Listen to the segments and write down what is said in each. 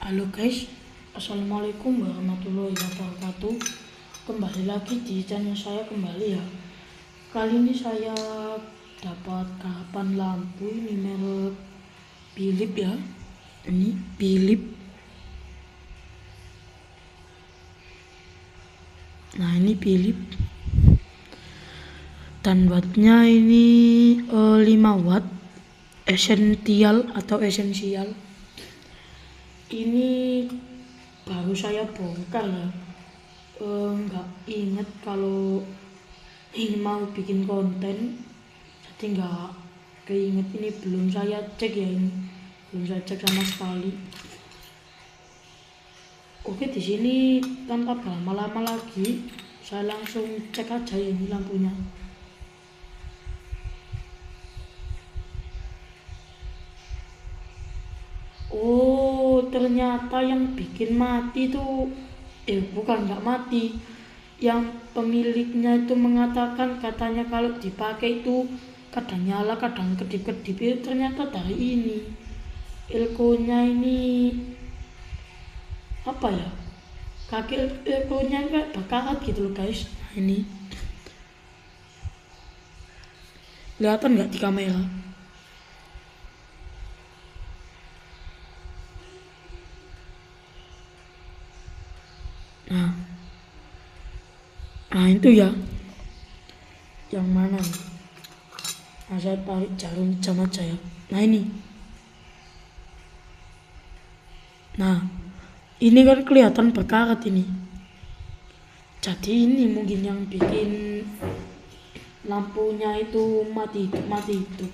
Halo guys, assalamualaikum warahmatullahi wabarakatuh. Kembali lagi di channel saya kembali ya. Kali ini saya dapat karapan lampu ini merek Philips ya. Ini Philips. Nah ini Philips. Dan wattnya ini 5 watt esensial. Ini baru saya bongkar ya. Nggak inget kalau ini mau bikin konten, jadi nggak keinget. Ini belum saya cek ya, ini belum saya cek sama sekali. Oke, di sini tanpa berlama-lama lagi saya langsung cek aja ya ini lampunya. Oh, ternyata yang bikin mati tuh bukan nggak mati. Yang pemiliknya itu mengatakan katanya kalau dipakai itu kadang nyala, kadang kedip-kedip. Itu ternyata dari ini. Elko-nya ini apa ya? Kaki Elko-nya kayak bakarat gitu loh guys. Nah, ini. Kelihatan nggak di kamera? Nah itu ya, yang mana nih? Nah saya tarik jarum jam aja ya. Nah ini. Nah ini kan kelihatan berkarat ini. Jadi ini mungkin yang bikin lampunya itu mati hidup.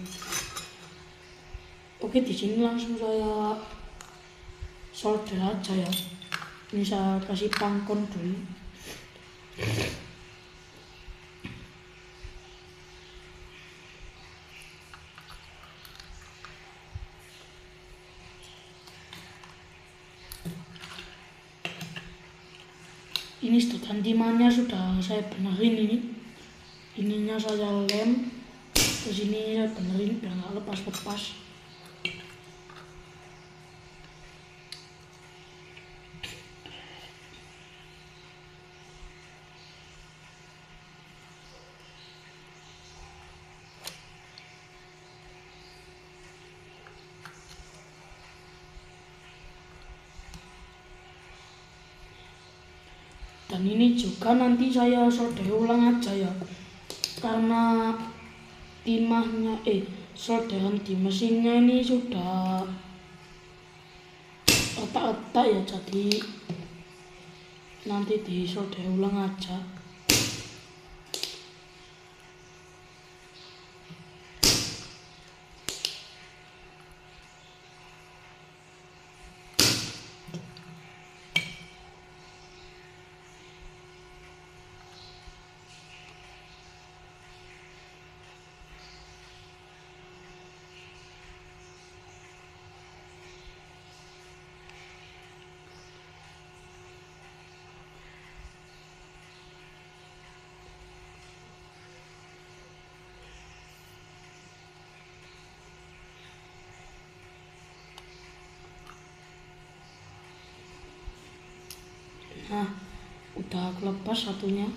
Oke, di sini langsung saya solder aja ya. Ini saya kasih pangkon dulu. Ini sedotan timahnya sudah saya benerin ini. Ininya saya lem, terus ini saya benerin biar nggak lepas-lepas. Dan ini juga nanti saya solder ulang aja ya, karena timahnya solderan di mesinnya ini sudah retak-retak ya, jadi nanti di solder ulang aja. Nah udah kelepas satunya.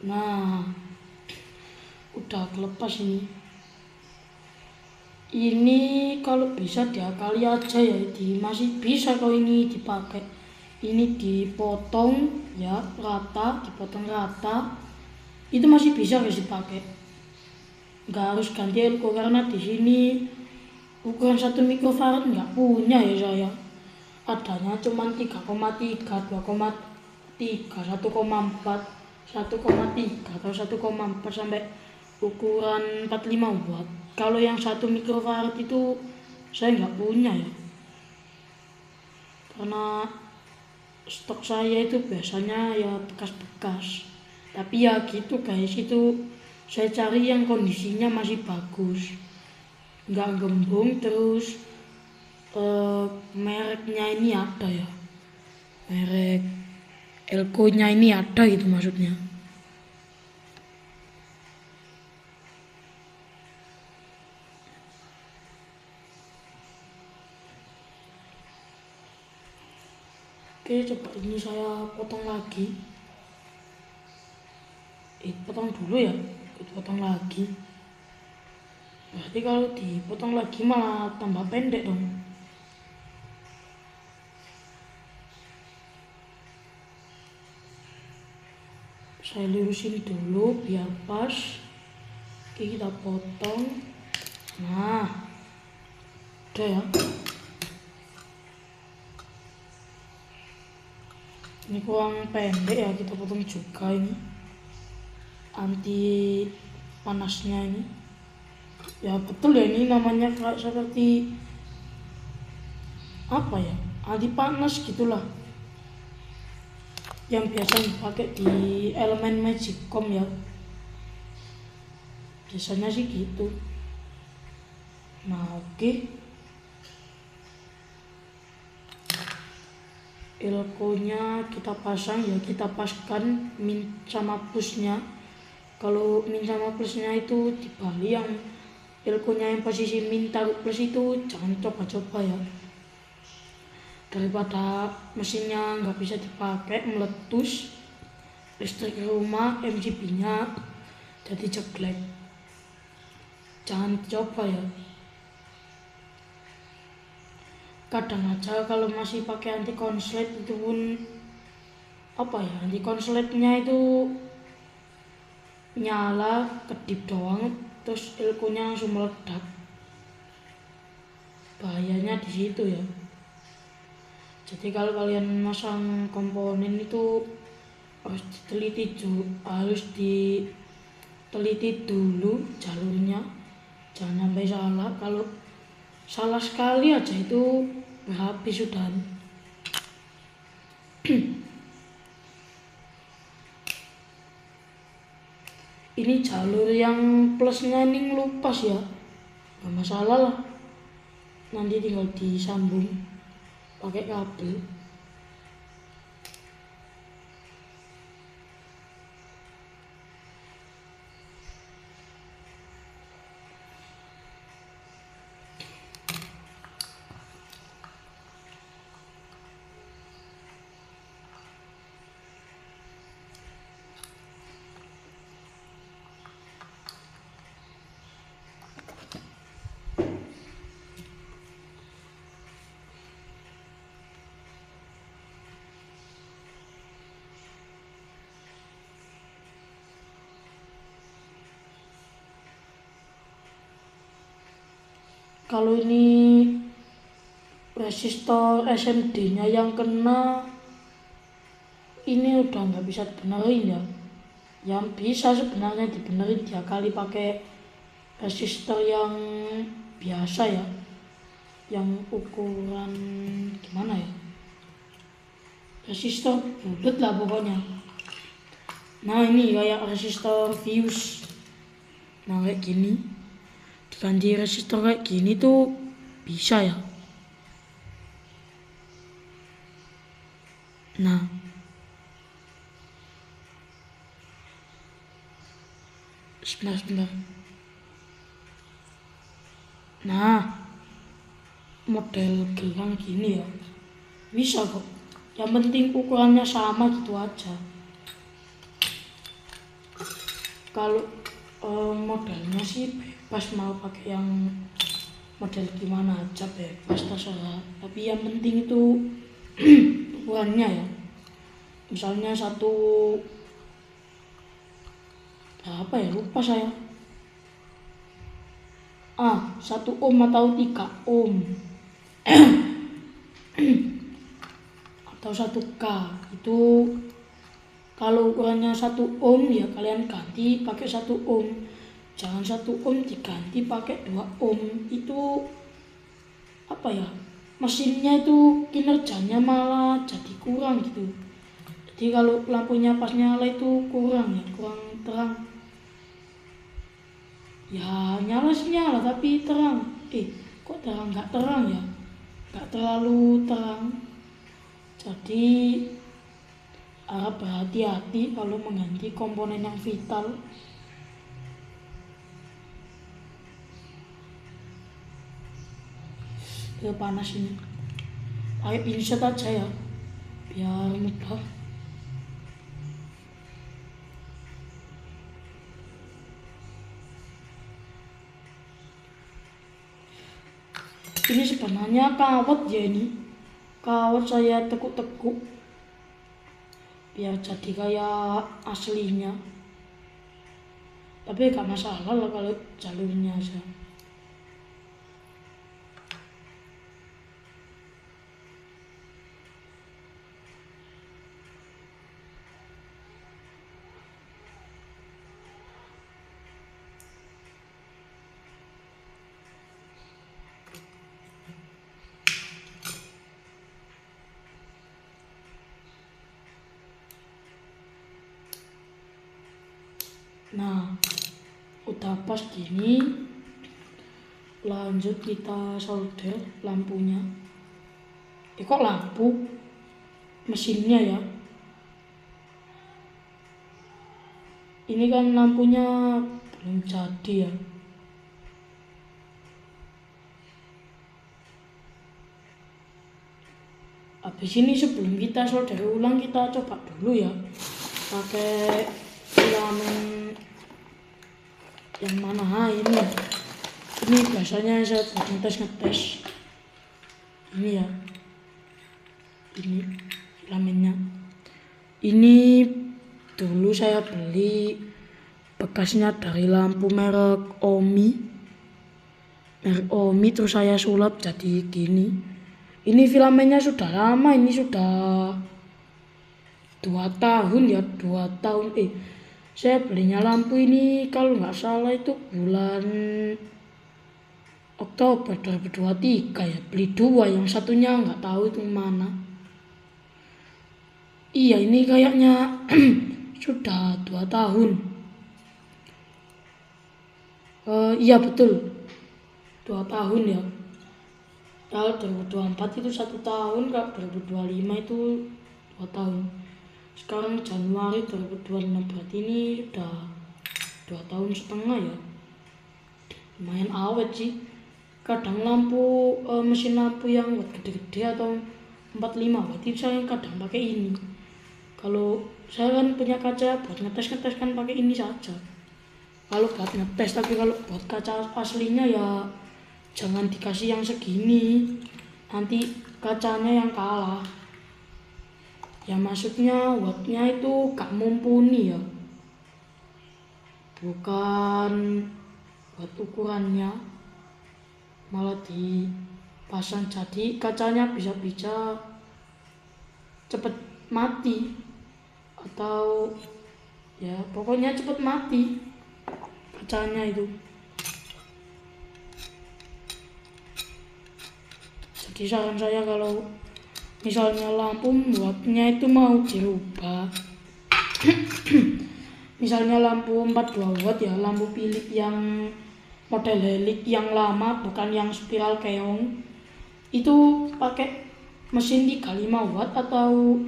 Nah udah kelepas ini. Ini kalau bisa diakali aja ya, masih bisa kalau ini dipakai. Ini dipotong ya rata, dipotong rata, itu masih bisa guys dipakai. Nggak harus ganti elko, karena di sini ukuran 1 mikrofarad nggak punya ya saya. Adanya cuma 3,3, 2,3, 1,4, 1,3 atau 1,4 sampai ukuran 45 watt. Kalau yang 1 mikrofarad itu saya nggak punya ya, karena stok saya itu biasanya ya bekas-bekas. Tapi ya gitu guys, itu saya cari yang kondisinya masih bagus, nggak gembung. Terus mereknya ini ada ya, merek Elko nya ini ada gitu maksudnya. Oke, coba ini saya potong lagi. Potong dulu ya, potong lagi. Berarti kalau dipotong lagi malah tambah pendek dong. Saya lurusin dulu biar pas. Oke, kita potong. Nah, udah ya. Ini kurang pendek ya, kita potong juga ini. Anti panasnya ini. Ya betul ya, ini namanya seperti apa ya, anti panas gitulah, yang biasa dipakai di elemen magicom ya, biasanya sih gitu. Nah oke, elkonya kita pasang ya, kita paskan min sama plusnya. Kalau min sama plusnya itu dibalik, yang elkonya yang posisi min taruh plus itu jangan coba-coba ya, daripada mesinnya nggak bisa dipakai, meletus listrik rumah, MCB nya jadi jelek, jangan coba ya. Kadang aja kalau masih pakai anti konslet itu pun apa ya, anti konsletnya itu nyala kedip doang terus elkonya langsung meledak, bahayanya di situ ya. Jadi kalau kalian masang komponen itu harus diteliti dulu jalurnya, jangan sampai salah. Kalau salah sekali aja itu habis sudah. Ini jalur yang plusnya ini ngelupas ya, nggak masalah lah, nanti tinggal disambung pakai kabel. Kalau ini resistor SMD nya yang kena, ini udah nggak bisa dibenerin ya. Yang bisa sebenarnya dibenerin dia kali pakai resistor yang biasa ya, yang ukuran gimana ya, resistor bulat lah pokoknya. Nah ini kayak resistor fuse, nah kayak gini, diganti resistor kayak gini tuh bisa ya. Nah sebentar. Nah model gelang gini ya bisa kok, yang penting ukurannya sama gitu aja. Kalau modelnya sih bebas, mau pakai yang model gimana aja bebas, terserah, tapi yang penting itu ukurannya ya. Misalnya berapa ya, lupa saya, 1 ohm atau 3 ohm atau 1K. Itu kalau ukurannya 1 ohm ya kalian ganti pakai 1 ohm, jangan 1 ohm diganti pakai 2 ohm. Itu apa ya, mesinnya itu kinerjanya malah jadi kurang gitu. Jadi kalau lampunya pas nyala itu kurang ya, kurang terang ya. Nyala sih nyala tapi terang, kok terang, nggak terang ya, nggak terlalu terang. Jadi harap berhati-hati kalau mengganti komponen yang vital. Panas ini, pakai pinset aja ya. biar mudah. Ini sebenarnya kawat ya, ini kawat saya tekuk-tekuk biar jadi kayak aslinya, tapi gak masalah lah kalau jalurnya aja. Nah, udah pas gini, lanjut kita solder lampunya. Kok lampu? Mesinnya ya. Ini kan lampunya belum jadi ya. Habis ini sebelum kita solder ulang, kita coba dulu ya pakai filament yang mana. Ini biasanya saya buat ngetes ini ya, ini filamennya. Ini dulu saya beli bekasnya dari lampu merek Omi, terus saya sulap jadi gini. Ini filamennya sudah lama, ini sudah 2 tahun ya, 2 tahun. Saya belinya lampu ini kalau nggak salah itu bulan Oktober 2023 ya. Beli 2, yang satunya nggak tahu itu mana. Iya, ini kayaknya sudah 2 tahun. Iya betul, 2 tahun ya. Kalau 2024 itu 1 tahun, kalau 2025 itu 2 tahun. Sekarang Januari 2026, berarti ini sudah 2 tahun setengah ya. Lumayan awet sih. Kadang lampu mesin lampu yang buat gede-gede atau 45 watt itu saya kadang pakai ini. Kalau saya kan punya kaca buat ngetes kan pakai ini saja. Kalau buat ngetes, tapi kalau buat kaca aslinya ya jangan dikasih yang segini, nanti kacanya yang kalah. Ya maksudnya wattnya itu gak mumpuni ya, bukan buat ukurannya, malah dipasang jadi kacanya bisa cepet mati, atau ya pokoknya cepet mati kacanya itu. Jadi saran saya kalau misalnya lampu wattnya itu mau dirubah, misalnya lampu 42 watt ya, lampu Philips yang model helix yang lama, bukan yang spiral keong, itu pakai mesin 35 watt atau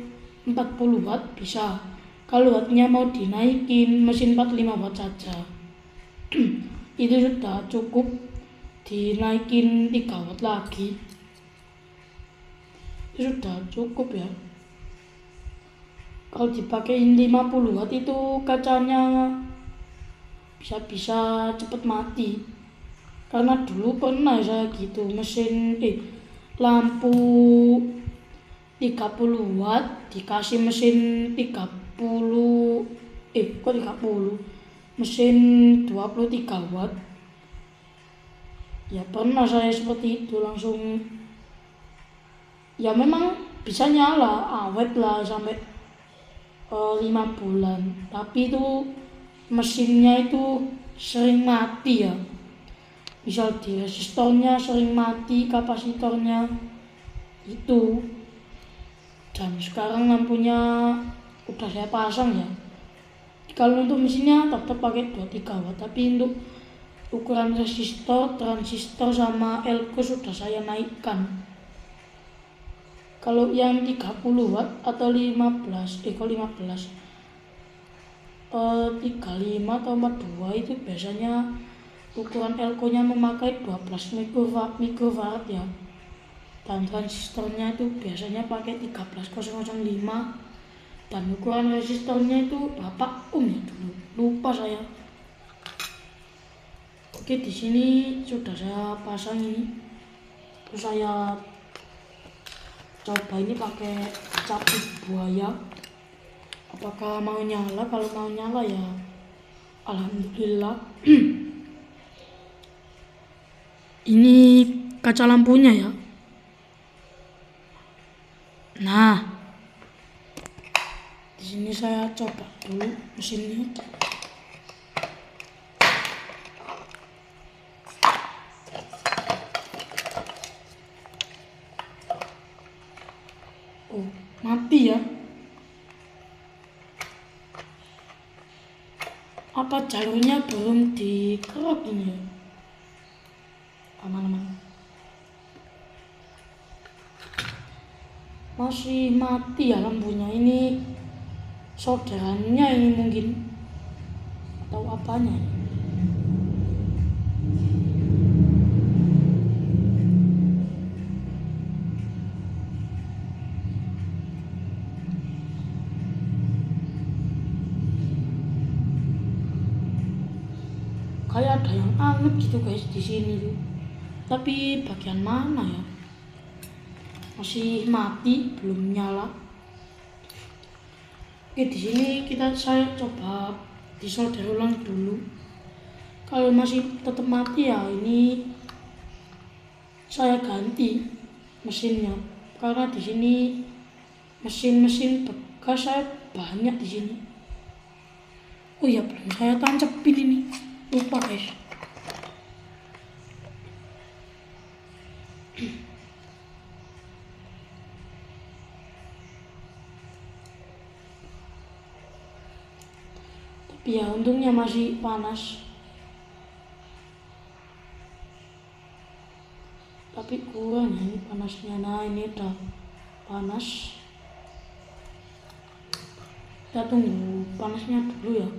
40 watt bisa. Kalau wattnya mau dinaikin, mesin 45 watt saja. Itu sudah cukup, dinaikin 3 watt lagi itu sudah cukup ya. Kalau dipakein 50 watt itu kacanya bisa cepet mati. Karena dulu pernah saya gitu, mesin lampu 30 watt dikasih mesin 30 mesin 23 watt. Ya pernah saya seperti itu, langsung ya memang bisa nyala awet lah sampai 5 bulan, tapi itu mesinnya itu sering mati ya. Misal di resistornya sering mati, kapasitornya itu. Dan sekarang lampunya udah saya pasang ya. Kalau untuk mesinnya tetap pakai 23 watt, tapi untuk ukuran resistor, transistor sama elko sudah saya naikkan. Kalau yang 30 watt atau 35 atau 42 itu biasanya ukuran elko-nya memakai 12 mikrofarad ya. dan transistornya itu biasanya pakai 13005 dan ukuran resistornya itu berapa ohm ya dulu, lupa saya. Oke, di sini sudah saya pasang ini, terus saya coba ini pakai capit buaya, apakah mau nyala. Kalau mau nyala ya alhamdulillah. Ini kaca lampunya ya. Nah, di sini saya coba dulu mesinnya. Oh, mati ya. Apa jalurnya belum dikerok ini ya? Aman-aman. Masih mati ya lampunya. Ini solderannya ini mungkin, atau apanya ini? Kayak ada yang anget gitu guys di sini tuh. Tapi bagian mana ya? Masih mati, belum nyala. Oke, di sini saya coba disolder ulang dulu. Kalau masih tetap mati ya ini saya ganti mesinnya. Karena di sini mesin-mesin bekas saya banyak di sini. Oh iya, belum saya tancepin ini. Lupa guys. Tapi ya untungnya masih panas. Tapi kurang ya ini panasnya. Nah, ini udah panas. Kita tunggu panasnya dulu ya.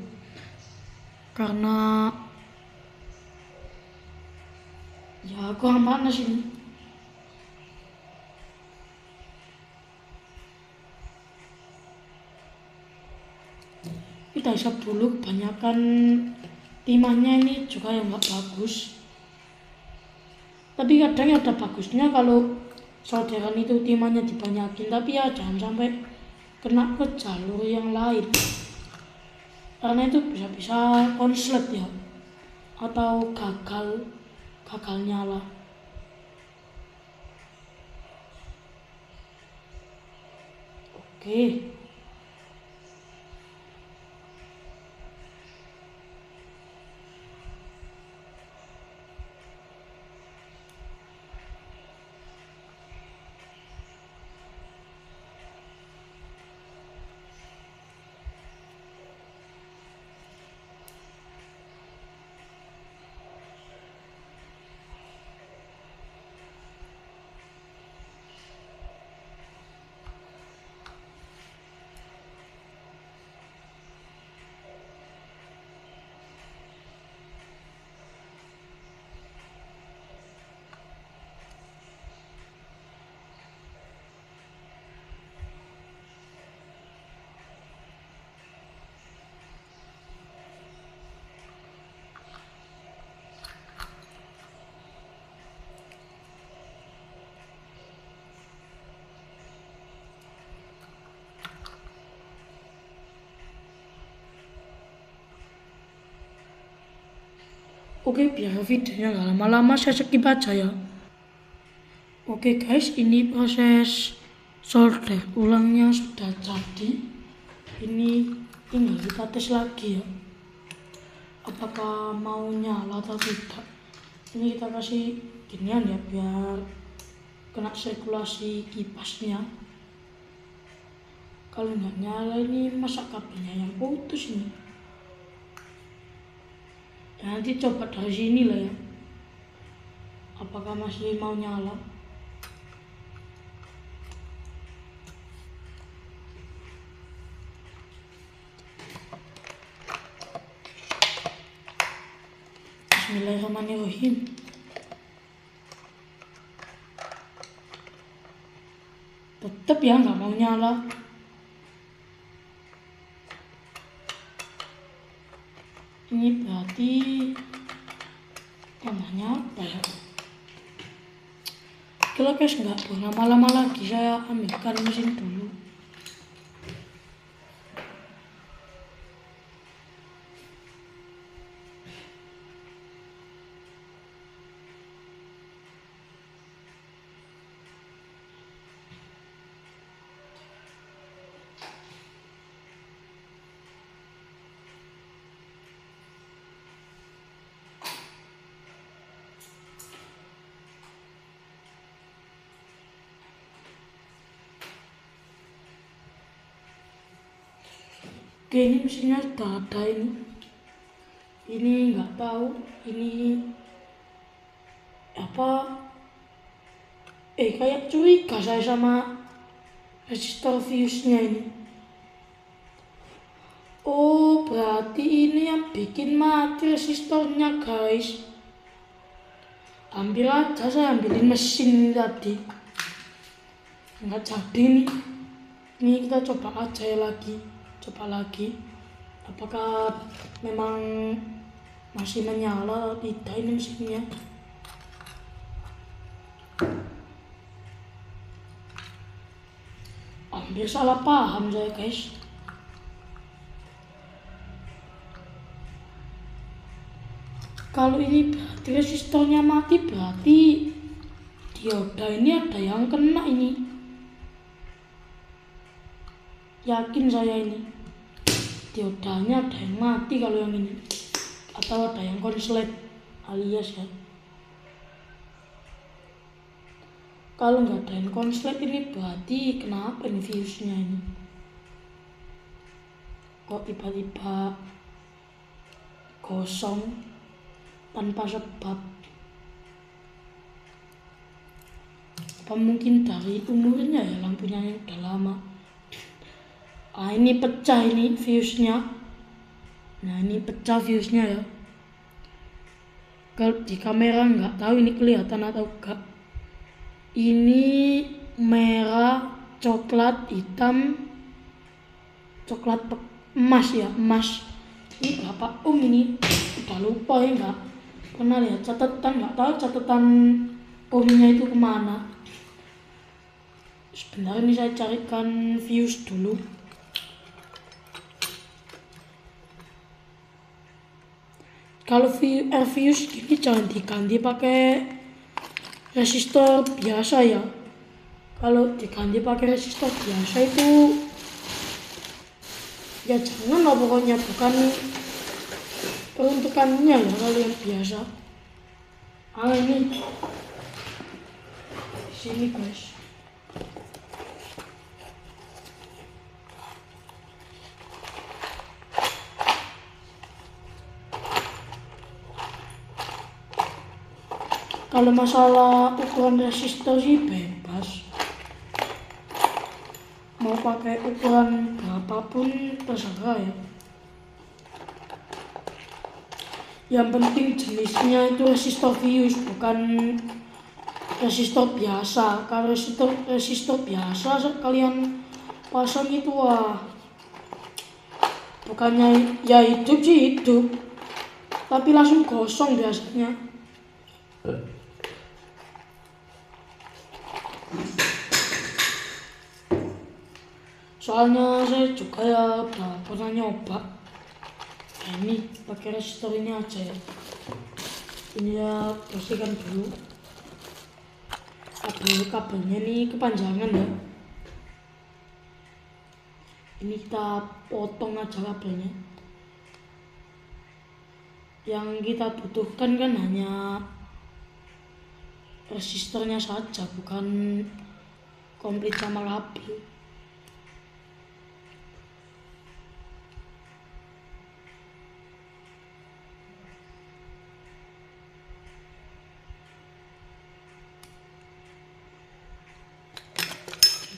Karena ya kurang panas ini. Kita isap dulu, kebanyakan timahnya ini juga yang nggak bagus. Tapi kadang ada bagusnya kalau solderan itu timahnya dibanyakin, tapi ya jangan sampai kena ke jalur yang lain, karena itu bisa konslet ya, atau gagal nyala. Oke. Oke, biar videonya nggak lama-lama saya skip aja ya. Oke guys, ini proses solder ulangnya sudah jadi. Ini tinggal kita tes lagi ya, apakah mau nyala atau tidak. Ini kita kasih ginian ya, biar kena sirkulasi kipasnya. Kalau nggak nyala ini masa kabelnya yang putus ini. Ya, nanti coba dari sini lah ya, apakah masih mau nyala. Bismillahirrahmanirrahim. tetap ya nggak mau nyala. Ini berarti namanya apa ya? Kalau guys nggak berlama-lama lagi, saya ambilkan mesin dulu. Oke, ini mesinnya sudah ada ini nggak tahu ini apa, kayak curiga saya sama resistor fuse-nya ini. Oh, berarti ini yang bikin mati resistornya guys. Hampir aja saya ambilin mesin ini tadi, nggak jadi nih. Ini kita coba aja lagi. Apakah memang masih menyala atau tidak ini mesinnya. Hampir salah paham saya guys. Kalau ini berarti resistornya mati, berarti dioda ini ada yang kena ini. Yakin saya ini diodanya ada yang mati kalau yang ini, atau ada yang konslet alias ya. Kalau nggak ada yang konslet ini berarti kenapa ini fuse-nya ini kok tiba-tiba kosong tanpa sebab. Apa mungkin dari umurnya ya, lampunya yang udah lama. Ini pecah ini fuse-nya. Nah, ini pecah fuse-nya ya. Kalau di kamera nggak tahu ini kelihatan atau enggak. Ini merah, coklat, hitam, coklat emas ya, emas. Ini berapa ini? Udah lupa ya, nggak pernah lihat catatan, nggak tahu catatan ohmnya itu kemana. Sebentar, ini saya carikan fuse dulu. Kalau air fuse ini jangan diganti pakai resistor biasa ya. Kalau diganti pakai resistor biasa itu ya jangan lah, pokoknya bukan peruntukannya ya kalau yang biasa. Ini di sini guys. Kalau masalah ukuran resistor sih bebas, mau pakai ukuran berapapun terserah ya. Yang penting jenisnya itu resistor fuse, bukan resistor biasa. Kalau resistor biasa kalian pasang itu bukannya ya hidup sih hidup, tapi langsung kosong biasanya. Soalnya saya juga ya udah pernah nyoba. Ini pakai resistor ini aja ya. Ini ya bersihkan dulu. Kabelnya ini kepanjangan ya. Ini kita potong aja kabelnya. Yang kita butuhkan kan hanya resistornya saja, bukan komplit sama kabel.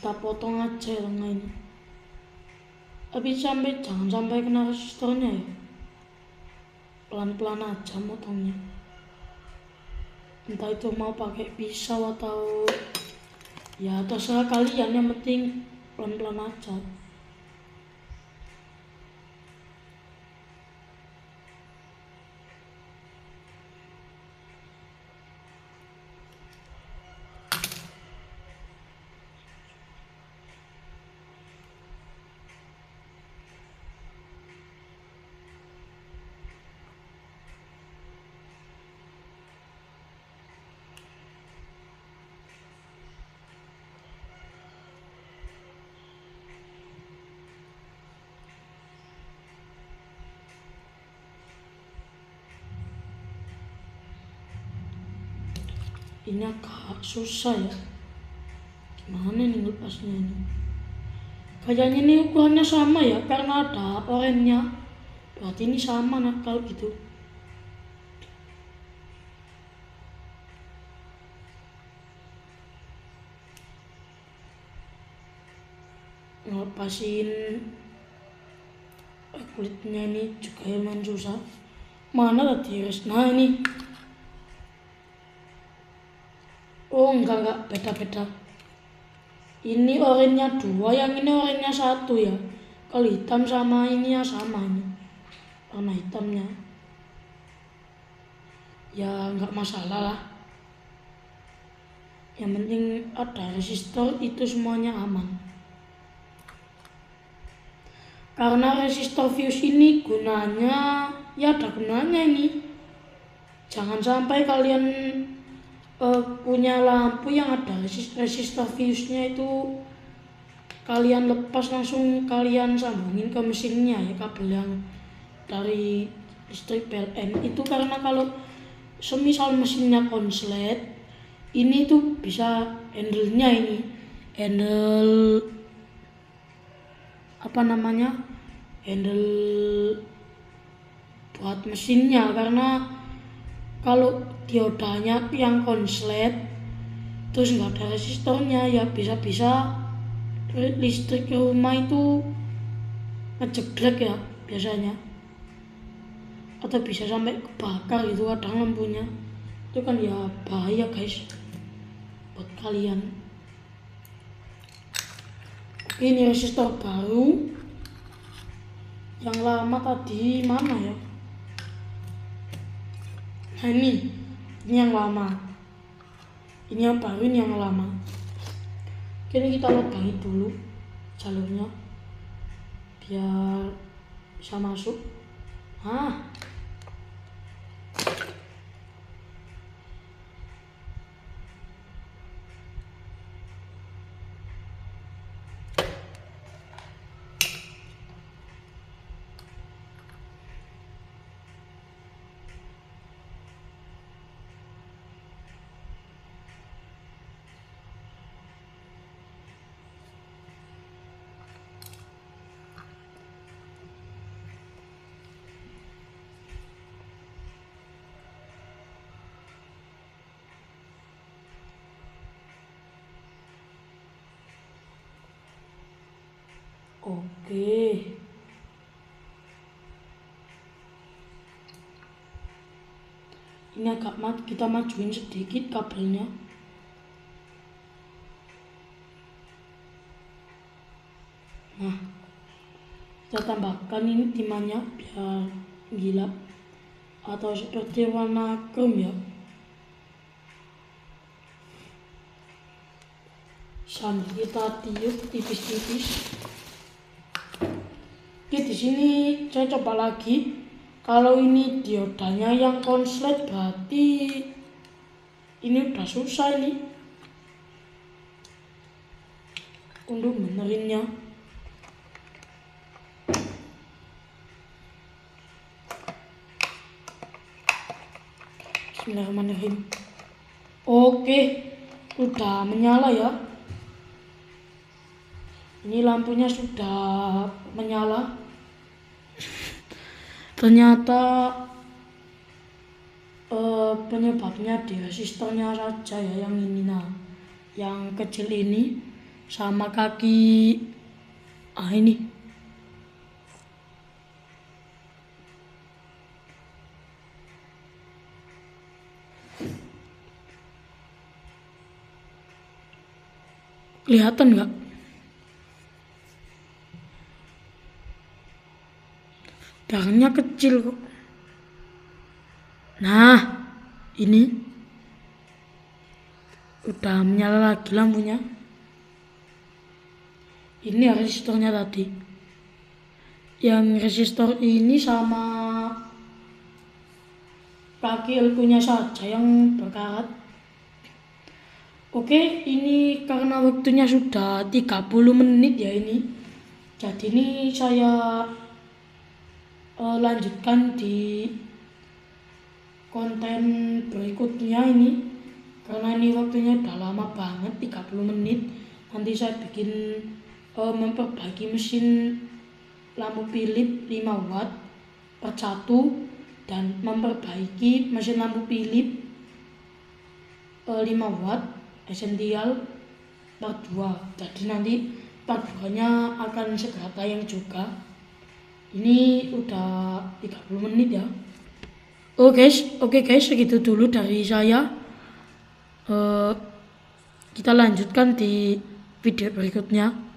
Kita potong aja tengah ini, tapi jangan sampai kena resistornya ya. Pelan-pelan aja motongnya, entah itu mau pakai pisau atau Ya terserah kalian, yang penting pelan-pelan aja. Ini agak susah ya, gimana nih lepasnya ini. Kayaknya ini ukurannya sama ya, karena ada oranye, berarti ini sama. Nah kalau gitu ngelepasin kulitnya ini juga lumayan susah. Mana tadi guys? Nah ini, oh enggak, beda-beda. Ini oranye 2, yang ini oranye 1 ya. Kalau hitam sama ini ya sama ini, warna hitamnya. Ya nggak masalah lah, yang penting ada resistor itu semuanya aman. Karena resistor fuse ini gunanya, ya ada gunanya ini. Jangan sampai kalian punya lampu yang ada resistor fuse-nya itu kalian lepas langsung kalian sambungin ke mesinnya ya, kabel yang dari listrik PLN itu. Karena kalau semisal mesinnya konslet, ini tuh bisa handle-nya ini, handle handle buat mesinnya. Karena kalau diodanya yang konslet terus nggak ada resistornya, ya bisa-bisa listrik rumah itu ngejeglek ya biasanya, atau bisa sampai kebakar gitu kadang lampunya. Itu kan ya bahaya guys buat kalian. Ini resistor baru, yang lama tadi mana ya? Nah ini yang lama, ini yang baru, ini yang lama. Ini kita lubangi dulu jalurnya biar bisa masuk. Oke, ini agak kita majuin sedikit kabelnya. Nah, kita tambahkan ini timahnya biar gila, atau seperti warna krem ya, sambil kita tiup tipis-tipis. Oke, di sini saya coba lagi. Kalau ini diodanya yang konslet berarti ini udah susah ini untuk benerinnya. Bismillahirrahmanirrahim. Oke, udah menyala ya. Ini lampunya sudah menyala. Ternyata penyebabnya di resistornya saja ya, yang ini. Nah, yang kecil ini sama kaki ini. Kelihatan nggak? Darahnya kecil kok. Nah, ini udah menyala lagi lampunya. Ini resistornya tadi. Yang resistor ini sama kaki elkunya saja yang berkarat. Oke, ini karena waktunya sudah 30 menit ya ini. Jadi ini saya lanjutkan di konten berikutnya ini. Karena ini waktunya udah lama banget, 30 menit. Nanti saya bikin memperbaiki mesin lampu Philips 5 watt per 1 dan memperbaiki mesin lampu Philips 5 watt esensial part 2. Jadi nanti part 2 nya akan segera tayang juga. Ini udah 30 menit ya. Oke guys, segitu dulu dari saya. Kita lanjutkan di video berikutnya.